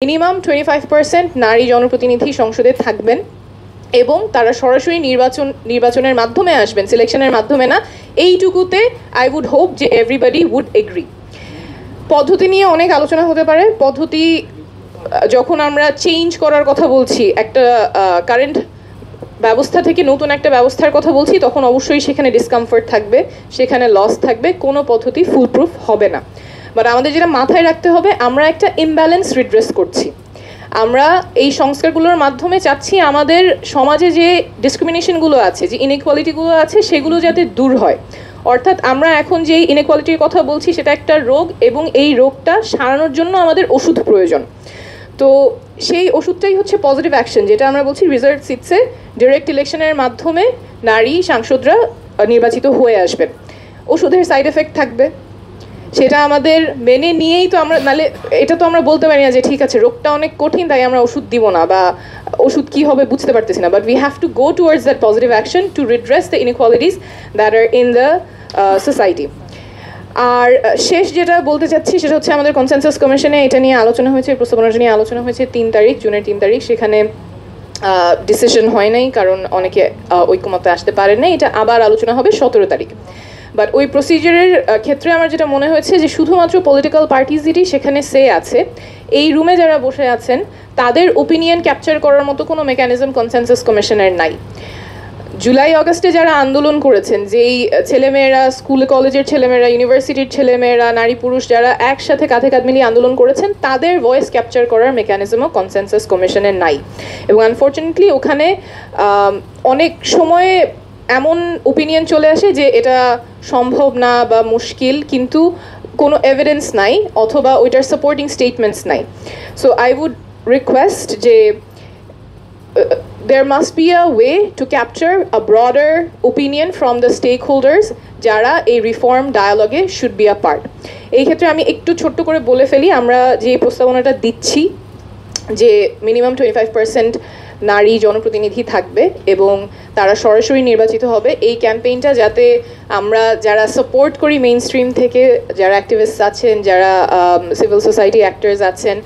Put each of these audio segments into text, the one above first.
Minimum 25% নারী জনপ্রতিনিধি সংসদে থাকবেন এবং তারা সরাসরি নির্বাচনের মাধ্যমে আসবেন, সিলেকশনের মাধ্যমে না। এইটুকুতে আই উড হোপ যে এভরিবডি উড এগ্রি। পদ্ধতি নিয়ে অনেক আলোচনা হতে পারে। পদ্ধতি যখন আমরা চেঞ্জ করার কথা বলছি, একটা কারেন্ট ব্যবস্থা থেকে নতুন একটা ব্যবস্থার কথা বলছি, তখন অবশ্যই সেখানে ডিসকমফর্ট থাকবে, সেখানে লস থাকবে, কোনো পদ্ধতি ফুলপ্রুফ হবে না। বাট আমাদের যেটা মাথায় রাখতে হবে, আমরা একটা ইমব্যালেন্স রিড্রেস করছি। আমরা এই সংস্কারগুলোর মাধ্যমে চাচ্ছি আমাদের সমাজে যে ডিসক্রিমিনেশনগুলো আছে, যে ইনইকুয়ালিটিগুলো আছে, সেগুলো যাতে দূর হয়। অর্থাৎ আমরা এখন যে ইনইকুয়ালিটির কথা বলছি সেটা একটা রোগ, এবং এই রোগটা সারানোর জন্য আমাদের ওষুধ প্রয়োজন। তো সেই ওষুধটাই হচ্ছে পজিটিভ অ্যাকশন, যেটা আমরা বলছি রিজার্ভ সিটসে ডিরেক্ট ইলেকশনের মাধ্যমে নারী সাংসদরা নির্বাচিত হয়ে আসবেন। ওষুধের সাইড এফেক্ট থাকবে, সেটা আমাদের মেনে নিয়েই তো আমরা, নাহলে এটা তো আমরা বলতে পারি না যে ঠিক আছে রোগটা অনেক কঠিন তাই আমরা ওষুধ দিব না, বা ওষুধ কী হবে বুঝতে পারতেছি না। But we have to go towards that positive action to redress the inequalities that are in the society. আর শেষ যেটা বলতে চাচ্ছি সেটা হচ্ছে আমাদের কনসেনসাস কমিশনে এটা নিয়ে আলোচনা হয়েছে, প্রস্তাবনাটা নিয়ে আলোচনা হয়েছে 3 তারিখ, জুনের 3 তারিখ। সেখানে ডিসিশন হয় নাই, কারণ অনেকে ঐক্যমতে আসতে পারেন নাই। এটা আবার আলোচনা হবে 17 তারিখ। বাট ওই প্রসিজারের ক্ষেত্রে আমার যেটা মনে হয়েছে যে শুধুমাত্র পলিটিক্যাল পার্টিজেরই সেখানে সে আছে। এই রুমে যারা বসে আছেন তাদের ওপিনিয়ন ক্যাপচার করার মতো কোনো মেকানিজম কনসেনসাস কমিশনের নাই। জুলাই অগাস্টে যারা আন্দোলন করেছেন, যেই ছেলেমেয়েরা, স্কুল কলেজের ছেলেমেয়েরা, ইউনিভার্সিটির ছেলেমেয়েরা, নারী পুরুষ যারা একসাথে কাঁধে কাঁধ মিলিয়ে আন্দোলন করেছেন, তাদের ভয়েস ক্যাপচার করার মেকানিজমও কনসেনসাস কমিশনের নাই। এবং আনফর্চুনেটলি ওখানে অনেক সময়ে এমন ওপিনিয়ন চলে আসে যে এটা সম্ভব না বা মুশকিল, কিন্তু কোনো এভিডেন্স নাই অথবা ওইটার সাপোর্টিং স্টেটমেন্টস নাই। সো আই উড রিকোয়েস্ট যে there must be a way to capture a broader opinion from the stakeholders যারা এই রিফর্ম ডায়ালগে শুড বি আ পার্ট। এই ক্ষেত্রে আমি একটু ছোট্ট করে বলে ফেলি, আমরা যে প্রস্তাবনাটা দিচ্ছি যে মিনিমাম 25% নারী জনপ্রতিনিধি থাকবে এবং তারা সরাসরি নির্বাচিত হবে, এই ক্যাম্পেইনটা যাতে আমরা যারা সাপোর্ট করি মেইন স্ট্রিম থেকে, যারা অ্যাক্টিভিস্ট আছেন, যারা সিভিল সোসাইটি অ্যাক্টার্স আছেন,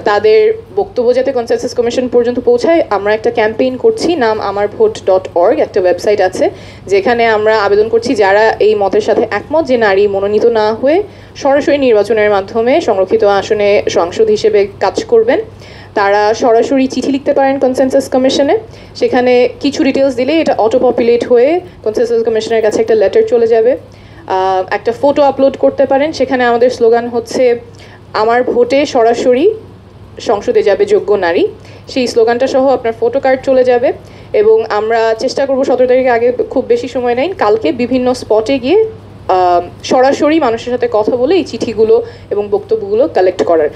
তাদের বক্তব্য যাতে কনসেনসাস কমিশন পর্যন্ত পৌঁছায়, আমরা একটা ক্যাম্পেইন করছি, নাম আমারভোট.org, একটা ওয়েবসাইট আছে যেখানে আমরা আবেদন করছি যারা এই মতের সাথে একমত যে নারী মনোনীত না হয়ে সরাসরি নির্বাচনের মাধ্যমে সংরক্ষিত আসনে সাংসদ হিসেবে কাজ করবেন, তারা সরাসরি চিঠি লিখতে পারেন কনসেনসাস কমিশনে। সেখানে কিছু ডিটেলস দিলে এটা অটো পপুলেট হয়ে কনসেনসাস কমিশনের কাছে একটা লেটার চলে যাবে। একটা ফটো আপলোড করতে পারেন, সেখানে আমাদের স্লোগান হচ্ছে আমার ভোটে সরাসরি সংসদে যাবে যোগ্য নারী। সেই স্লোগানটা সহ আপনার ফটো কার্ড চলে যাবে। এবং আমরা চেষ্টা করব 17 তারিখের আগে, খুব বেশি সময় নেই, কালকে বিভিন্ন স্পটে গিয়ে সরাসরি মানুষের সাথে কথা বলে এই চিঠিগুলো এবং বক্তব্যগুলো কালেক্ট করার।